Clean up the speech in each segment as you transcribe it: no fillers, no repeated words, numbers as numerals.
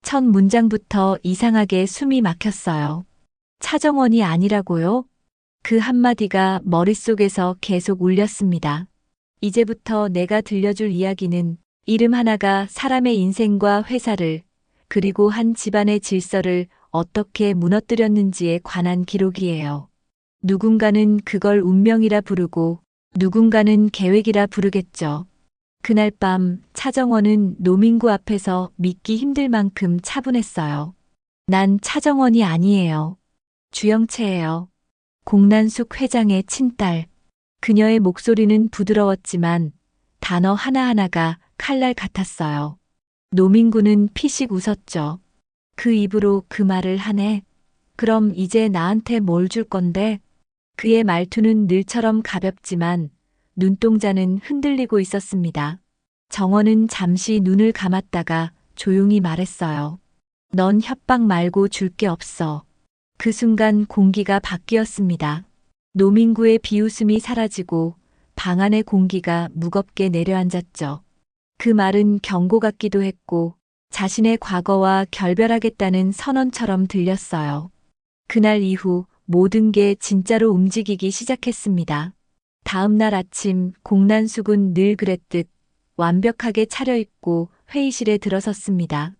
첫 문장부터 이상하게 숨이 막혔어요. 차정원이 아니라고요? 그 한마디가 머릿속에서 계속 울렸습니다. 이제부터 내가 들려줄 이야기는 이름 하나가 사람의 인생과 회사를, 그리고 한 집안의 질서를 어떻게 무너뜨렸는지에 관한 기록이에요. 누군가는 그걸 운명이라 부르고 누군가는 계획이라 부르겠죠. 그날 밤 차정원은 노민구 앞에서 믿기 힘들 만큼 차분했어요. 난 차정원이 아니에요. 주영채예요. 공난숙 회장의 친딸. 그녀의 목소리는 부드러웠지만 단어 하나하나가 칼날 같았어요. 노민구는 피식 웃었죠. 그 입으로 그 말을 하네. 그럼 이제 나한테 뭘 줄 건데? 그의 말투는 늘처럼 가볍지만 눈동자는 흔들리고 있었습니다. 정원은 잠시 눈을 감았다가 조용히 말했어요. 넌 협박 말고 줄 게 없어. 그 순간 공기가 바뀌었습니다. 노민구의 비웃음이 사라지고 방 안의 공기가 무겁게 내려앉았죠. 그 말은 경고 같기도 했고 자신의 과거와 결별하겠다는 선언처럼 들렸어요. 그날 이후 모든 게 진짜로 움직이기 시작했습니다. 다음 날 아침 공난숙은 늘 그랬듯 완벽하게 차려입고 회의실에 들어섰습니다.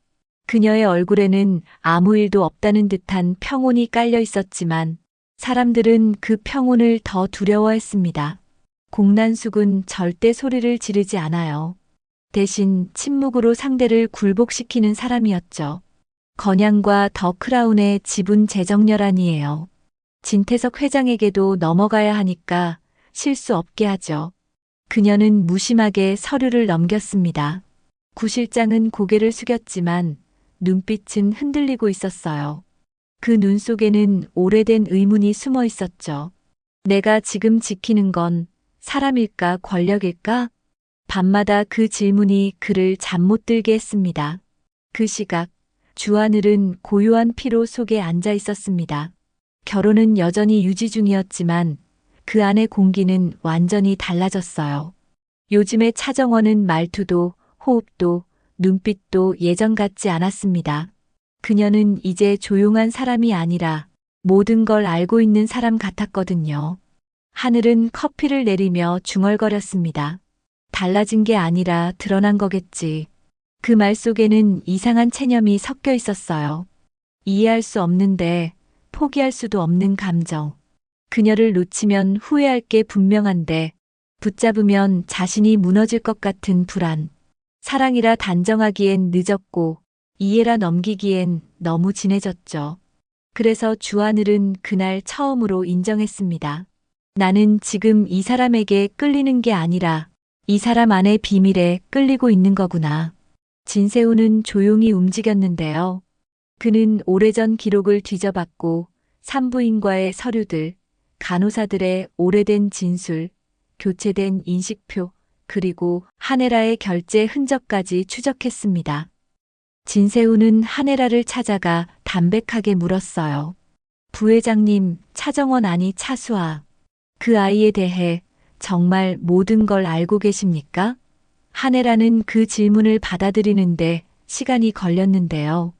그녀의 얼굴에는 아무 일도 없다는 듯한 평온이 깔려 있었지만 사람들은 그 평온을 더 두려워했습니다. 공난숙은 절대 소리를 지르지 않아요. 대신 침묵으로 상대를 굴복시키는 사람이었죠. 건양과 더 크라운의 지분 재정렬안이에요. 진태석 회장에게도 넘어가야 하니까 실수 없게 하죠. 그녀는 무심하게 서류를 넘겼습니다. 구 실장은 고개를 숙였지만 눈빛은 흔들리고 있었어요. 그 눈 속에는 오래된 의문이 숨어 있었죠. 내가 지금 지키는 건 사람일까 권력일까? 밤마다 그 질문이 그를 잠 못 들게 했습니다. 그 시각 주하늘은 고요한 피로 속에 앉아 있었습니다. 결혼은 여전히 유지 중이었지만 그 안의 공기는 완전히 달라졌어요. 요즘의 차정원은 말투도 호흡도 눈빛도 예전 같지 않았습니다. 그녀는 이제 조용한 사람이 아니라 모든 걸 알고 있는 사람 같았거든요. 하늘은 커피를 내리며 중얼거렸습니다. 달라진 게 아니라 드러난 거겠지. 그 말 속에는 이상한 체념이 섞여 있었어요. 이해할 수 없는데 포기할 수도 없는 감정. 그녀를 놓치면 후회할 게 분명한데 붙잡으면 자신이 무너질 것 같은 불안. 사랑이라 단정하기엔 늦었고 이해라 넘기기엔 너무 진해졌죠. 그래서 주하늘은 그날 처음으로 인정했습니다. 나는 지금 이 사람에게 끌리는 게 아니라 이 사람 안의 비밀에 끌리고 있는 거구나. 진세우는 조용히 움직였는데요. 그는 오래전 기록을 뒤져봤고 산부인과의 서류들, 간호사들의 오래된 진술, 교체된 인식표, 그리고 한혜라의 결제 흔적까지 추적했습니다. 진세우는 한혜라를 찾아가 담백하게 물었어요. 부회장님, 차정원 아니 차수아. 그 아이에 대해 정말 모든 걸 알고 계십니까? 한혜라는 그 질문을 받아들이는데 시간이 걸렸는데요.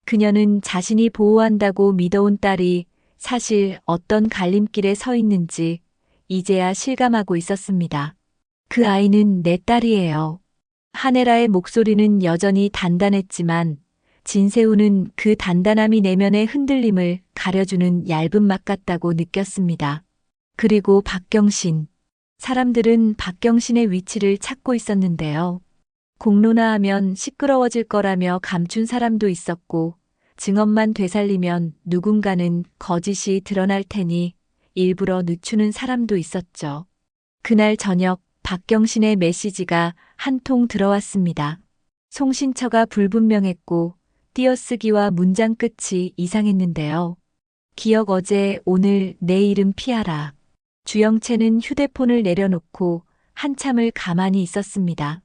그녀는 자신이 보호한다고 믿어온 딸이 사실 어떤 갈림길에 서 있는지 이제야 실감하고 있었습니다. 그 아이는 내 딸이에요. 한혜라의 목소리는 여전히 단단했지만 진세우는 그 단단함이 내면의 흔들림을 가려주는 얇은 막 같다고 느꼈습니다. 그리고 박경신. 사람들은 박경신의 위치를 찾고 있었는데요. 공론화하면 시끄러워질 거라며 감춘 사람도 있었고 증언만 되살리면 누군가는 거짓이 드러날 테니 일부러 늦추는 사람도 있었죠. 그날 저녁 박경신의 메시지가 한 통 들어왔습니다. 송신처가 불분명했고 띄어쓰기와 문장 끝이 이상했는데요. 기억 어제 오늘 내일은 피하라. 주영채는 휴대폰을 내려놓고 한참을 가만히 있었습니다.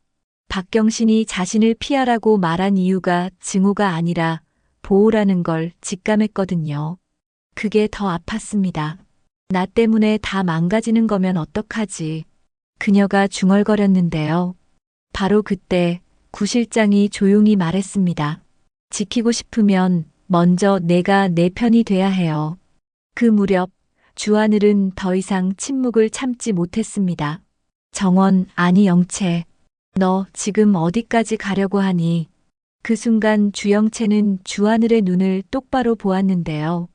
박경신이 자신을 피하라고 말한 이유가 증오가 아니라 보호라는 걸 직감했거든요. 그게 더 아팠습니다. 나 때문에 다 망가지는 거면 어떡하지? 그녀가 중얼거렸는데요. 바로 그때 구 실장이 조용히 말했습니다. 지키고 싶으면 먼저 내가 내 편이 돼야 해요. 그 무렵 주하늘은 더 이상 침묵을 참지 못했습니다. 정원, 아니 영채. 너 지금 어디까지 가려고 하니? 그 순간 주영채는 주하늘의 눈을 똑바로 보았는데요.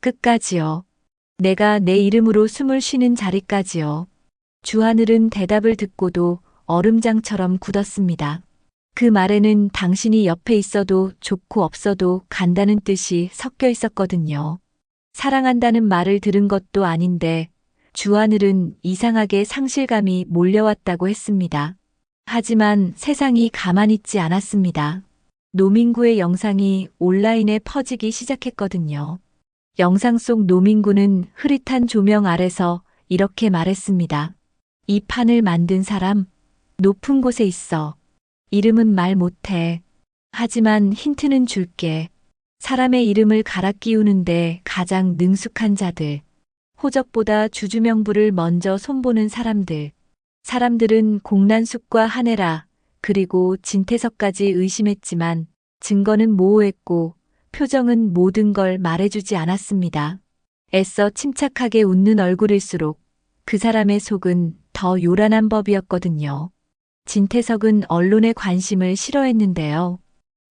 끝까지요. 내가 내 이름으로 숨을 쉬는 자리까지요. 주하늘은 대답을 듣고도 얼음장처럼 굳었습니다. 그 말에는 당신이 옆에 있어도 좋고 없어도 간다는 뜻이 섞여 있었거든요. 사랑한다는 말을 들은 것도 아닌데 주하늘은 이상하게 상실감이 몰려왔다고 했습니다. 하지만 세상이 가만히 있지 않았습니다. 노민구의 영상이 온라인에 퍼지기 시작했거든요. 영상 속 노민구는 흐릿한 조명 아래서 이렇게 말했습니다. 이 판을 만든 사람, 높은 곳에 있어. 이름은 말 못해. 하지만 힌트는 줄게. 사람의 이름을 갈아 끼우는데 가장 능숙한 자들. 호적보다 주주명부를 먼저 손보는 사람들. 사람들은 공난숙과 한혜라, 그리고 진태석까지 의심했지만 증거는 모호했고 표정은 모든 걸 말해주지 않았습니다. 애써 침착하게 웃는 얼굴일수록 그 사람의 속은 더 요란한 법이었거든요. 진태석은 언론의 관심을 싫어했는데요.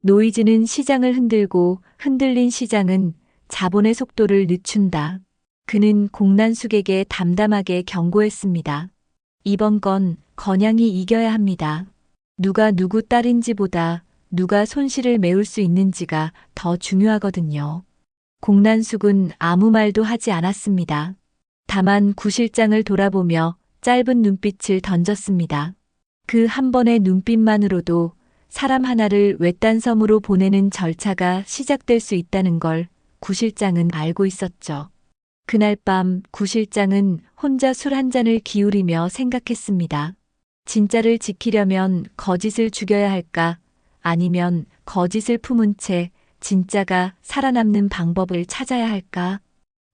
노이즈는 시장을 흔들고 흔들린 시장은 자본의 속도를 늦춘다. 그는 공난숙에게 담담하게 경고했습니다. 이번 건 건양이 이겨야 합니다. 누가 누구 딸인지보다 누가 손실을 메울 수 있는지가 더 중요하거든요. 공난숙은 아무 말도 하지 않았습니다. 다만 구실장을 돌아보며 짧은 눈빛을 던졌습니다. 그 한 번의 눈빛만으로도 사람 하나를 외딴 섬으로 보내는 절차가 시작될 수 있다는 걸 구실장은 알고 있었죠. 그날 밤 구실장은 혼자 술 한 잔을 기울이며 생각했습니다. 진짜를 지키려면 거짓을 죽여야 할까? 아니면 거짓을 품은 채 진짜가 살아남는 방법을 찾아야 할까?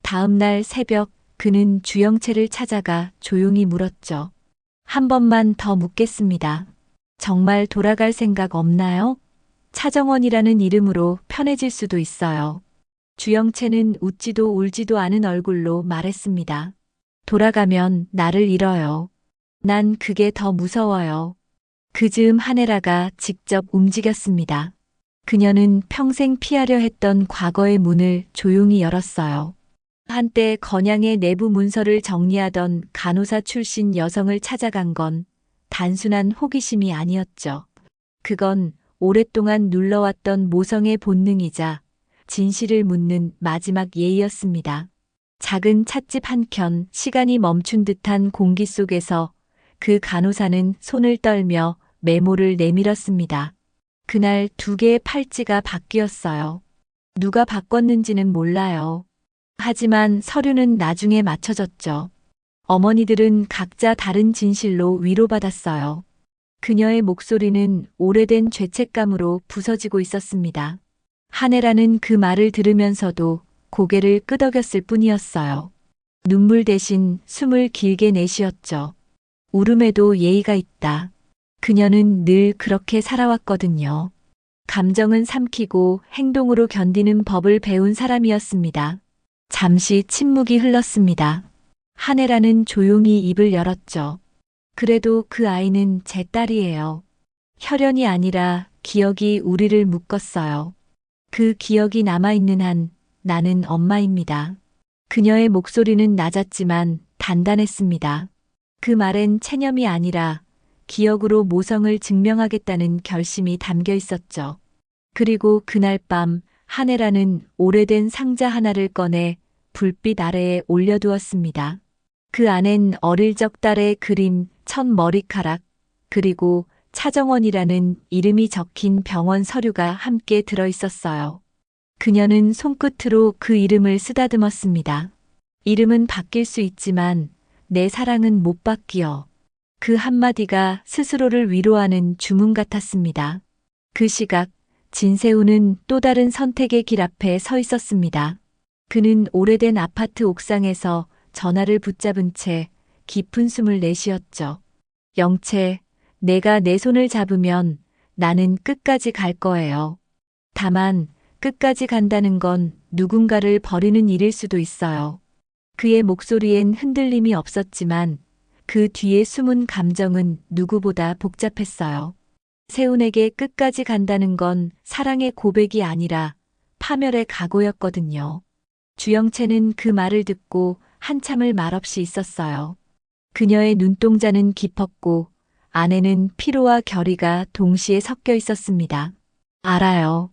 다음 날 새벽 그는 주영채를 찾아가 조용히 물었죠. 한 번만 더 묻겠습니다. 정말 돌아갈 생각 없나요? 차정원이라는 이름으로 편해질 수도 있어요. 주영채는 웃지도 울지도 않은 얼굴로 말했습니다. 돌아가면 나를 잃어요. 난 그게 더 무서워요. 그 즈음 한혜라가 직접 움직였습니다. 그녀는 평생 피하려 했던 과거의 문을 조용히 열었어요. 한때 건양의 내부 문서를 정리하던 간호사 출신 여성을 찾아간 건 단순한 호기심이 아니었죠. 그건 오랫동안 눌러왔던 모성의 본능이자 진실을 묻는 마지막 예의였습니다. 작은 찻집 한켠 시간이 멈춘 듯한 공기 속에서 그 간호사는 손을 떨며 메모를 내밀었습니다. 그날 2개의 팔찌가 바뀌었어요. 누가 바꿨는지는 몰라요. 하지만 서류는 나중에 맞춰졌죠. 어머니들은 각자 다른 진실로 위로받았어요. 그녀의 목소리는 오래된 죄책감으로 부서지고 있었습니다. 한혜라는 그 말을 들으면서도 고개를 끄덕였을 뿐이었어요. 눈물 대신 숨을 길게 내쉬었죠. 울음에도 예의가 있다. 그녀는 늘 그렇게 살아왔거든요. 감정은 삼키고 행동으로 견디는 법을 배운 사람이었습니다. 잠시 침묵이 흘렀습니다. 한혜라는 조용히 입을 열었죠. 그래도 그 아이는 제 딸이에요. 혈연이 아니라 기억이 우리를 묶었어요. 그 기억이 남아있는 한 나는 엄마입니다. 그녀의 목소리는 낮았지만 단단했습니다. 그 말엔 체념이 아니라 기억으로 모성을 증명하겠다는 결심이 담겨 있었죠. 그리고 그날 밤 한혜라는 오래된 상자 하나를 꺼내 불빛 아래에 올려두었습니다. 그 안엔 어릴 적 딸의 그림, 첫 머리카락, 그리고 차정원이라는 이름이 적힌 병원 서류가 함께 들어 있었어요. 그녀는 손끝으로 그 이름을 쓰다듬었습니다. 이름은 바뀔 수 있지만 내 사랑은 못 바뀌어. 그 한마디가 스스로를 위로하는 주문 같았습니다. 그 시각 진세우는 또 다른 선택의 길 앞에 서 있었습니다. 그는 오래된 아파트 옥상에서 전화를 붙잡은 채 깊은 숨을 내쉬었죠. 영채, 내가 내 손을 잡으면 나는 끝까지 갈 거예요. 다만 끝까지 간다는 건 누군가를 버리는 일일 수도 있어요. 그의 목소리엔 흔들림이 없었지만 그 뒤에 숨은 감정은 누구보다 복잡했어요. 세훈에게 끝까지 간다는 건 사랑의 고백이 아니라 파멸의 각오였거든요. 주영채는 그 말을 듣고 한참을 말없이 있었어요. 그녀의 눈동자는 깊었고 안에는 피로와 결의가 동시에 섞여 있었습니다. 알아요.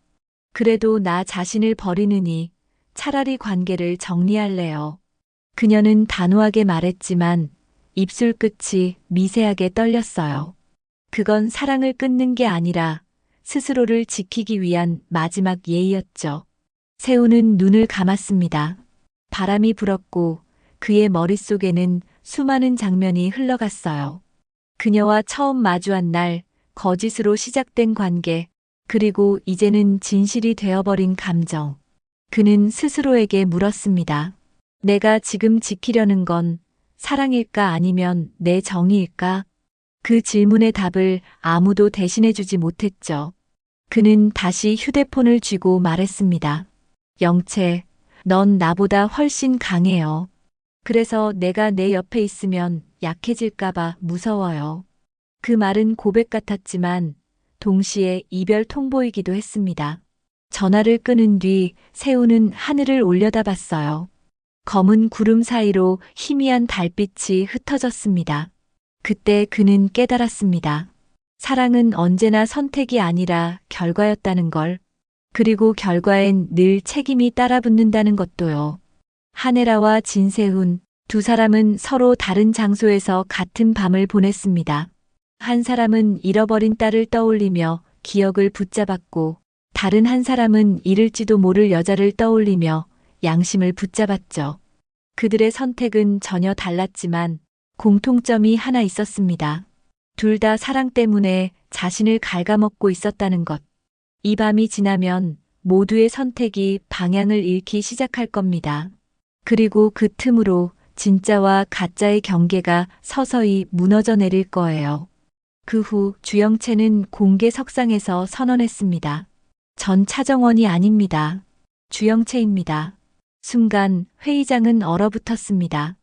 그래도 나 자신을 버리느니 차라리 관계를 정리할래요. 그녀는 단호하게 말했지만 입술 끝이 미세하게 떨렸어요. 그건 사랑을 끊는 게 아니라 스스로를 지키기 위한 마지막 예의였죠. 세훈은 눈을 감았습니다. 바람이 불었고 그의 머릿속에는 수많은 장면이 흘러갔어요. 그녀와 처음 마주한 날, 거짓으로 시작된 관계, 그리고 이제는 진실이 되어버린 감정. 그는 스스로에게 물었습니다. 내가 지금 지키려는 건 사랑일까 아니면 내 정의일까? 그 질문의 답을 아무도 대신해주지 못했죠. 그는 다시 휴대폰을 쥐고 말했습니다. 영채, 넌 나보다 훨씬 강해요. 그래서 내가 내 옆에 있으면 약해질까봐 무서워요. 그 말은 고백 같았지만 동시에 이별 통보이기도 했습니다. 전화를 끊은 뒤 세훈은 하늘을 올려다봤어요. 검은 구름 사이로 희미한 달빛이 흩어졌습니다. 그때 그는 깨달았습니다. 사랑은 언제나 선택이 아니라 결과였다는 걸. 그리고 결과엔 늘 책임이 따라붙는다는 것도요. 한혜라와 진세훈 두 사람은 서로 다른 장소에서 같은 밤을 보냈습니다. 한 사람은 잃어버린 딸을 떠올리며 기억을 붙잡았고 다른 한 사람은 잃을지도 모를 여자를 떠올리며 양심을 붙잡았죠. 그들의 선택은 전혀 달랐지만 공통점이 하나 있었습니다. 둘 다 사랑 때문에 자신을 갉아먹고 있었다는 것. 이 밤이 지나면 모두의 선택이 방향을 잃기 시작할 겁니다. 그리고 그 틈으로 진짜와 가짜의 경계가 서서히 무너져 내릴 거예요. 그 후 주영채는 공개 석상에서 선언했습니다. 전 차정원이 아닙니다. 주영채입니다. 순간 회의장은 얼어붙었습니다.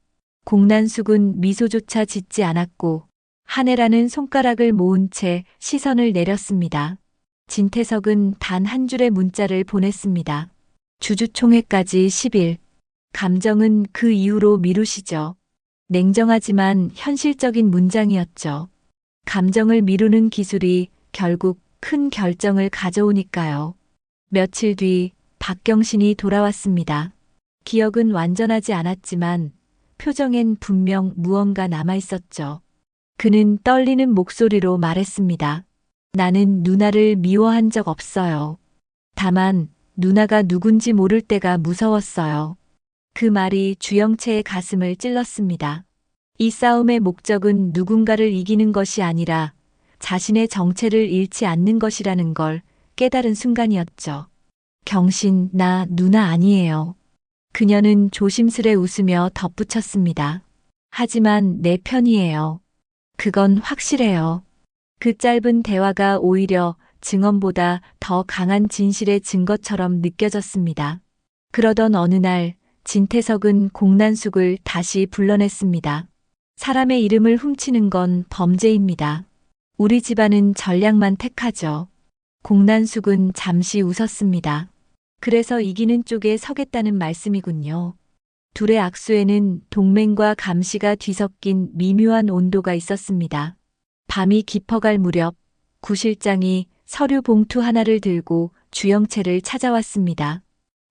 공난숙은 미소조차 짓지 않았고 한혜라는 손가락을 모은 채 시선을 내렸습니다. 진태석은 단 한 줄의 문자를 보냈습니다. 주주총회까지 10일. 감정은 그 이후로 미루시죠. 냉정하지만 현실적인 문장이었죠. 감정을 미루는 기술이 결국 큰 결정을 가져오니까요. 며칠 뒤 박경신이 돌아왔습니다. 기억은 완전하지 않았지만 표정엔 분명 무언가 남아있었죠. 그는 떨리는 목소리로 말했습니다. 나는 누나를 미워한 적 없어요. 다만 누나가 누군지 모를 때가 무서웠어요. 그 말이 주영채의 가슴을 찔렀습니다. 이 싸움의 목적은 누군가를 이기는 것이 아니라 자신의 정체를 잃지 않는 것이라는 걸 깨달은 순간이었죠. 경신, 나 누나 아니에요. 그녀는 조심스레 웃으며 덧붙였습니다. 하지만 내 편이에요. 그건 확실해요. 그 짧은 대화가 오히려 증언보다 더 강한 진실의 증거처럼 느껴졌습니다. 그러던 어느 날 진태석은 공난숙을 다시 불러냈습니다. 사람의 이름을 훔치는 건 범죄입니다. 우리 집안은 전략만 택하죠. 공난숙은 잠시 웃었습니다. 그래서 이기는 쪽에 서겠다는 말씀이군요. 둘의 악수에는 동맹과 감시가 뒤섞인 미묘한 온도가 있었습니다. 밤이 깊어갈 무렵 구 실장이 서류 봉투 하나를 들고 주영채를 찾아왔습니다.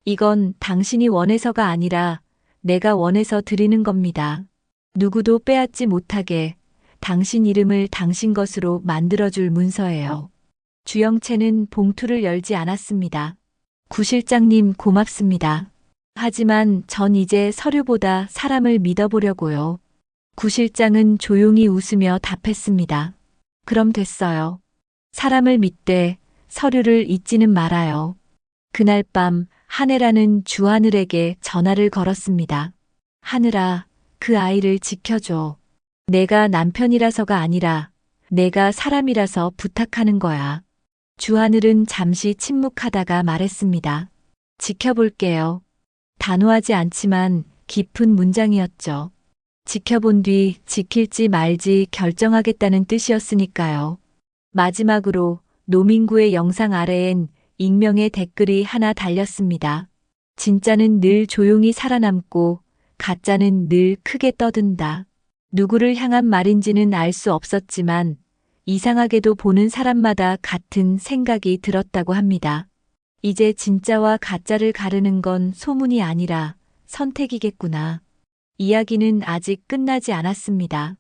이건 당신이 원해서가 아니라 내가 원해서 드리는 겁니다. 누구도 빼앗지 못하게 당신 이름을 당신 것으로 만들어줄 문서예요. 주영채는 봉투를 열지 않았습니다. 구 실장님 고맙습니다. 하지만 전 이제 서류보다 사람을 믿어보려고요. 구 실장은 조용히 웃으며 답했습니다. 그럼 됐어요. 사람을 믿되 서류를 잊지는 말아요. 그날 밤 한혜라는 주하늘에게 전화를 걸었습니다. 하늘아, 그 아이를 지켜줘. 내가 남편이라서가 아니라 내가 사람이라서 부탁하는 거야. 주하늘은 잠시 침묵하다가 말했습니다. 지켜볼게요. 단호하지 않지만 깊은 문장이었죠. 지켜본 뒤 지킬지 말지 결정하겠다는 뜻이었으니까요. 마지막으로 노민구의 영상 아래엔 익명의 댓글이 하나 달렸습니다. 진짜는 늘 조용히 살아남고 가짜는 늘 크게 떠든다. 누구를 향한 말인지는 알 수 없었지만 이상하게도 보는 사람마다 같은 생각이 들었다고 합니다. 이제 진짜와 가짜를 가르는 건 소문이 아니라 선택이겠구나. 이야기는 아직 끝나지 않았습니다.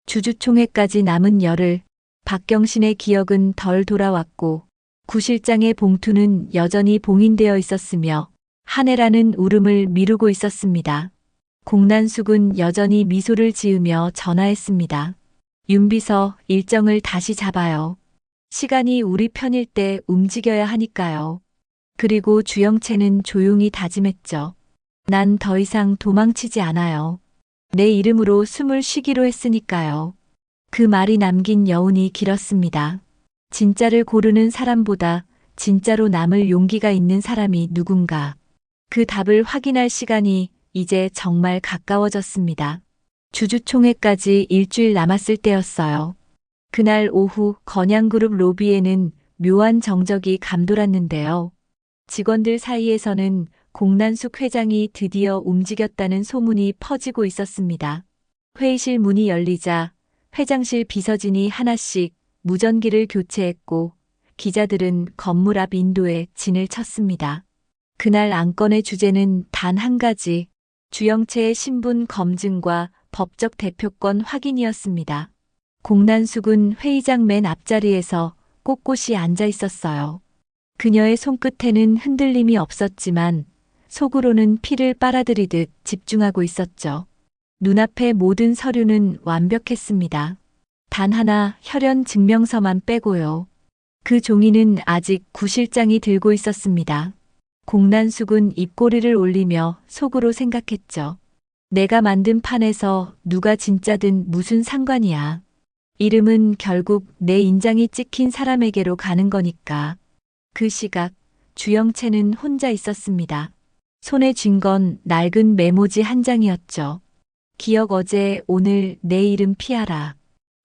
주주총회까지 남은 열흘, 박경신의 기억은 덜 돌아왔고 구실장의 봉투는 여전히 봉인되어 있었으며 한해라는 울음을 미루고 있었습니다. 공난숙은 여전히 미소를 지으며 전화했습니다. 윤비서, 일정을 다시 잡아요. 시간이 우리 편일 때 움직여야 하니까요. 그리고 주영채는 조용히 다짐했죠. 난 더 이상 도망치지 않아요. 내 이름으로 숨을 쉬기로 했으니까요. 그 말이 남긴 여운이 길었습니다. 진짜를 고르는 사람보다 진짜로 남을 용기가 있는 사람이 누군가. 그 답을 확인할 시간이 이제 정말 가까워졌습니다. 주주총회까지 일주일 남았을 때였어요. 그날 오후 건양그룹 로비에는 묘한 정적이 감돌았는데요. 직원들 사이에서는 공난숙 회장이 드디어 움직였다는 소문이 퍼지고 있었습니다. 회의실 문이 열리자 회장실 비서진이 하나씩 무전기를 교체했고 기자들은 건물 앞 인도에 진을 쳤습니다. 그날 안건의 주제는 단 한 가지, 주영채의 신분 검증과 법적 대표권 확인이었습니다. 공난숙은 회의장 맨 앞자리에서 꼿꼿이 앉아 있었어요. 그녀의 손끝에는 흔들림이 없었지만 속으로는 피를 빨아들이듯 집중하고 있었죠. 눈앞의 모든 서류는 완벽했습니다. 단 하나 혈연 증명서만 빼고요. 그 종이는 아직 구실장이 들고 있었습니다. 공난숙은 입꼬리를 올리며 속으로 생각했죠. 내가 만든 판에서 누가 진짜든 무슨 상관이야. 이름은 결국 내 인장이 찍힌 사람에게로 가는 거니까. 그 시각 주영채는 혼자 있었습니다. 손에 쥔 건 낡은 메모지 한 장이었죠. 기억 어제 오늘 내 이름 피하라.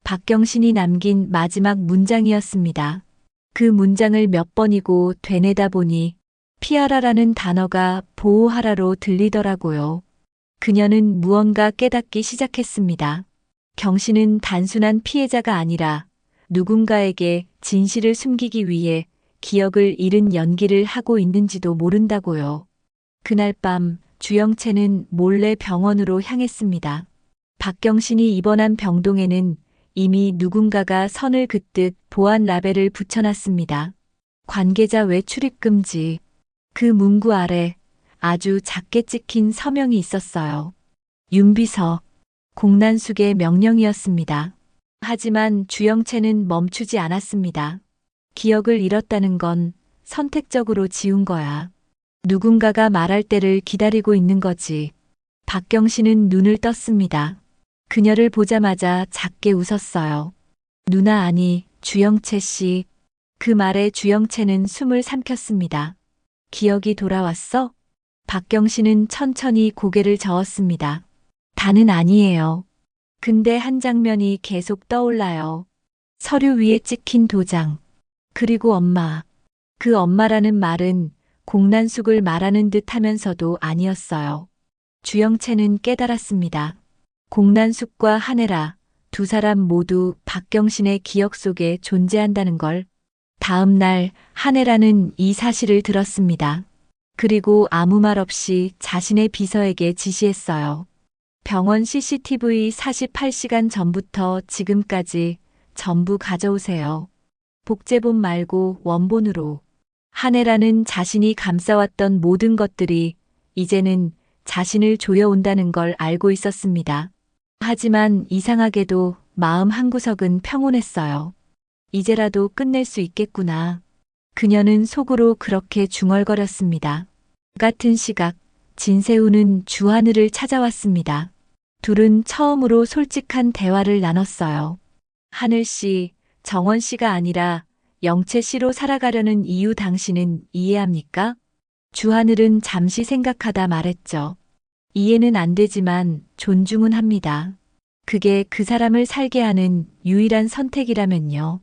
박경신이 남긴 마지막 문장이었습니다. 그 문장을 몇 번이고 되뇌다 보니 피하라라는 단어가 보호하라로 들리더라고요. 그녀는 무언가 깨닫기 시작했습니다. 경신은 단순한 피해자가 아니라 누군가에게 진실을 숨기기 위해 기억을 잃은 연기를 하고 있는지도 모른다고요. 그날 밤 주영채는 몰래 병원으로 향했습니다. 박경신이 입원한 병동에는 이미 누군가가 선을 긋듯 보안 라벨을 붙여놨습니다. 관계자 외출입 금지. 그 문구 아래 아주 작게 찍힌 서명이 있었어요. 윤비서, 공난숙의 명령이었습니다. 하지만 주영채는 멈추지 않았습니다. 기억을 잃었다는 건 선택적으로 지운 거야. 누군가가 말할 때를 기다리고 있는 거지. 박경신은 눈을 떴습니다. 그녀를 보자마자 작게 웃었어요. 누나 아니, 주영채 씨. 그 말에 주영채는 숨을 삼켰습니다. 기억이 돌아왔어? 박경신은 천천히 고개를 저었습니다. 다는 아니에요. 근데 한 장면이 계속 떠올라요. 서류 위에 찍힌 도장. 그리고 엄마. 그 엄마라는 말은 공난숙을 말하는 듯 하면서도 아니었어요. 주영채는 깨달았습니다. 공난숙과 한혜라, 두 사람 모두 박경신의 기억 속에 존재한다는 걸. 다음 날 한혜라는 이 사실을 들었습니다. 그리고 아무 말 없이 자신의 비서에게 지시했어요. 병원 CCTV 48시간 전부터 지금까지 전부 가져오세요. 복제본 말고 원본으로. 한혜라는 자신이 감싸왔던 모든 것들이 이제는 자신을 조여온다는 걸 알고 있었습니다. 하지만 이상하게도 마음 한구석은 평온했어요. 이제라도 끝낼 수 있겠구나. 그녀는 속으로 그렇게 중얼거렸습니다. 같은 시각 진세우는 주하늘을 찾아왔습니다. 둘은 처음으로 솔직한 대화를 나눴어요. 하늘 씨, 정원 씨가 아니라 영채 씨로 살아가려는 이유 당신은 이해합니까? 주하늘은 잠시 생각하다 말했죠. 이해는 안 되지만 존중은 합니다. 그게 그 사람을 살게 하는 유일한 선택이라면요.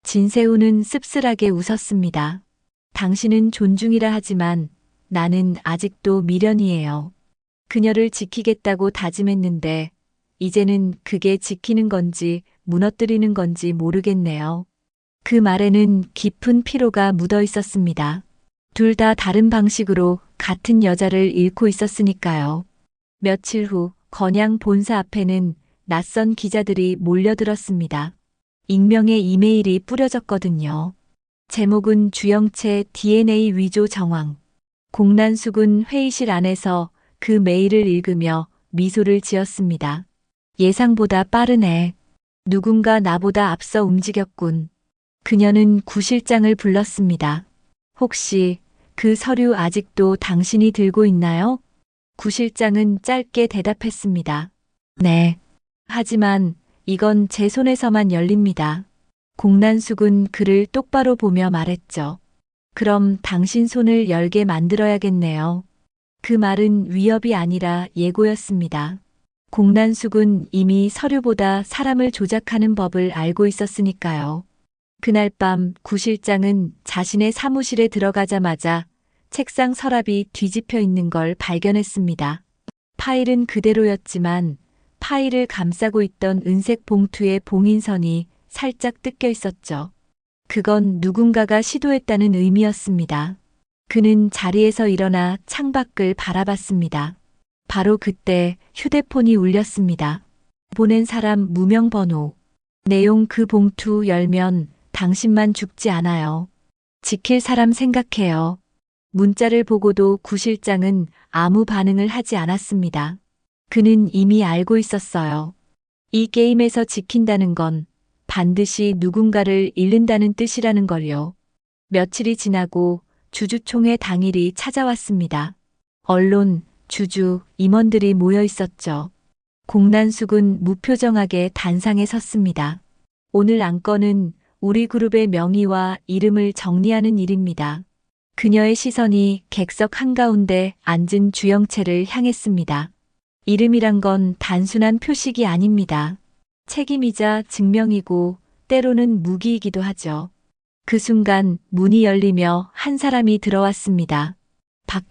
진세우는 씁쓸하게 웃었습니다. 당신은 존중이라 하지만 나는 아직도 미련이에요. 그녀를 지키겠다고 다짐했는데 이제는 그게 지키는 건지 무너뜨리는 건지 모르겠네요. 그 말에는 깊은 피로가 묻어 있었습니다. 둘 다 다른 방식으로 같은 여자를 잃고 있었으니까요. 며칠 후 건양 본사 앞에는 낯선 기자들이 몰려들었습니다. 익명의 이메일이 뿌려졌거든요. 제목은 주영채 DNA 위조 정황. 공난숙은 회의실 안에서 그 메일을 읽으며 미소를 지었습니다. 예상보다 빠르네. 누군가 나보다 앞서 움직였군. 그녀는 구 실장을 불렀습니다. 혹시 그 서류 아직도 당신이 들고 있나요? 구 실장은 짧게 대답했습니다. 네. 하지만 이건 제 손에서만 열립니다. 공난숙은 그를 똑바로 보며 말했죠. 그럼 당신 손을 열게 만들어야겠네요. 그 말은 위협이 아니라 예고였습니다. 공난숙은 이미 서류보다 사람을 조작하는 법을 알고 있었으니까요. 그날 밤 구 실장은 자신의 사무실에 들어가자마자 책상 서랍이 뒤집혀 있는 걸 발견했습니다. 파일은 그대로였지만 파일을 감싸고 있던 은색 봉투의 봉인선이 살짝 뜯겨 있었죠. 그건 누군가가 시도했다는 의미였습니다. 그는 자리에서 일어나 창밖을 바라봤습니다. 바로 그때 휴대폰이 울렸습니다. 보낸 사람 무명 번호. 내용 그 봉투 열면 당신만 죽지 않아요. 지킬 사람 생각해요. 문자를 보고도 구 실장은 아무 반응을 하지 않았습니다. 그는 이미 알고 있었어요. 이 게임에서 지킨다는 건 반드시 누군가를 잃는다는 뜻이라는 걸요. 며칠이 지나고 주주총회 당일이 찾아왔습니다. 언론, 주주, 임원들이 모여 있었죠. 공난숙은 무표정하게 단상에 섰습니다. 오늘 안건은 우리 그룹의 명의와 이름을 정리하는 일입니다. 그녀의 시선이 객석 한가운데 앉은 주영채를 향했습니다. 이름이란 건 단순한 표식이 아닙니다. 책임이자 증명이고 때로는 무기이기도 하죠. 그 순간 문이 열리며 한 사람이 들어왔습니다.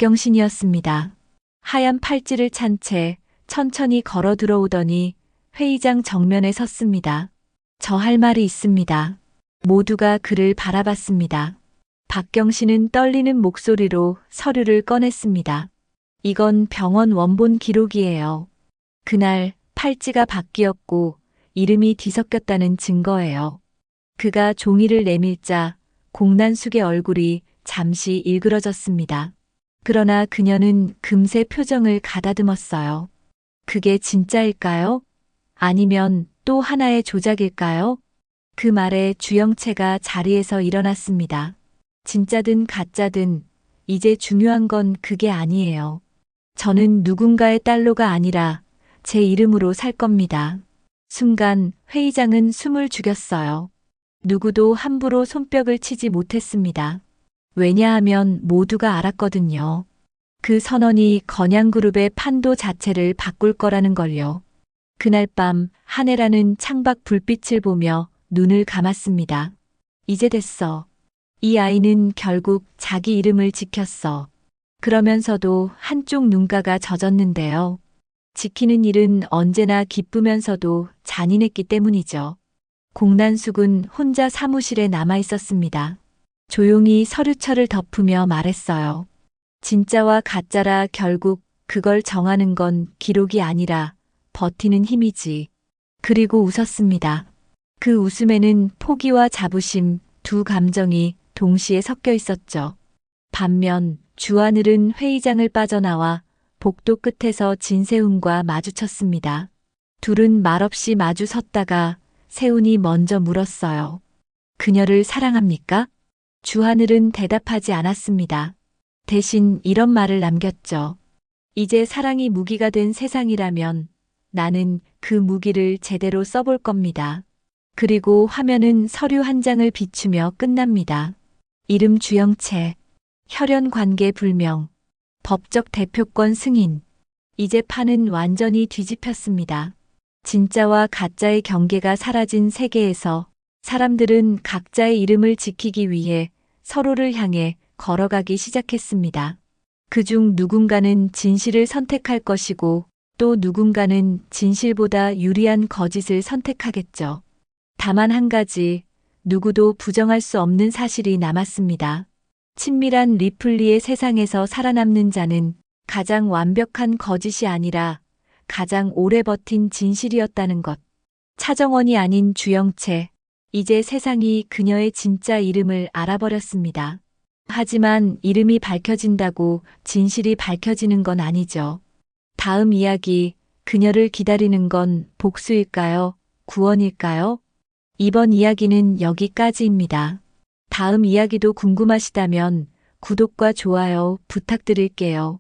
박경신이었습니다. 하얀 팔찌를 찬 채 천천히 걸어 들어오더니 회의장 정면에 섰습니다. 저 할 말이 있습니다. 모두가 그를 바라봤습니다. 박경신은 떨리는 목소리로 서류를 꺼냈습니다. 이건 병원 원본 기록이에요. 그날 팔찌가 바뀌었고 이름이 뒤섞였다는 증거예요. 그가 종이를 내밀자 공난숙의 얼굴이 잠시 일그러졌습니다. 그러나 그녀는 금세 표정을 가다듬었어요. 그게 진짜일까요? 아니면 또 하나의 조작일까요? 그 말에 주영채가 자리에서 일어났습니다. 진짜든 가짜든 이제 중요한 건 그게 아니에요. 저는 누군가의 딸로가 아니라 제 이름으로 살 겁니다. 순간 회의장은 숨을 죽였어요. 누구도 함부로 손뼉을 치지 못했습니다. 왜냐하면 모두가 알았거든요. 그 선언이 건양그룹의 판도 자체를 바꿀 거라는 걸요. 그날 밤 한혜라는 창밖 불빛을 보며 눈을 감았습니다. 이제 됐어. 이 아이는 결국 자기 이름을 지켰어. 그러면서도 한쪽 눈가가 젖었는데요. 지키는 일은 언제나 기쁘면서도 잔인했기 때문이죠. 공난숙은 혼자 사무실에 남아 있었습니다. 조용히 서류철을 덮으며 말했어요. 진짜와 가짜라 결국 그걸 정하는 건 기록이 아니라 버티는 힘이지. 그리고 웃었습니다. 그 웃음에는 포기와 자부심 두 감정이 동시에 섞여 있었죠. 반면 주하늘은 회의장을 빠져나와 복도 끝에서 진세훈과 마주쳤습니다. 둘은 말없이 마주 섰다가 세훈이 먼저 물었어요. 그녀를 사랑합니까? 주하늘은 대답하지 않았습니다. 대신 이런 말을 남겼죠. 이제 사랑이 무기가 된 세상이라면 나는 그 무기를 제대로 써볼 겁니다. 그리고 화면은 서류 한 장을 비추며 끝납니다. 이름 주영채, 혈연 관계 불명, 법적 대표권 승인. 이제 판은 완전히 뒤집혔습니다. 진짜와 가짜의 경계가 사라진 세계에서 사람들은 각자의 이름을 지키기 위해 서로를 향해 걸어가기 시작했습니다. 그중 누군가는 진실을 선택할 것이고 또 누군가는 진실보다 유리한 거짓을 선택하겠죠. 다만 한 가지, 누구도 부정할 수 없는 사실이 남았습니다. 친밀한 리플리의 세상에서 살아남는 자는 가장 완벽한 거짓이 아니라 가장 오래 버틴 진실이었다는 것. 차정원이 아닌 주영채. 이제 세상이 그녀의 진짜 이름을 알아버렸습니다. 하지만 이름이 밝혀진다고 진실이 밝혀지는 건 아니죠. 다음 이야기, 그녀를 기다리는 건 복수일까요? 구원일까요? 이번 이야기는 여기까지입니다. 다음 이야기도 궁금하시다면 구독과 좋아요 부탁드릴게요.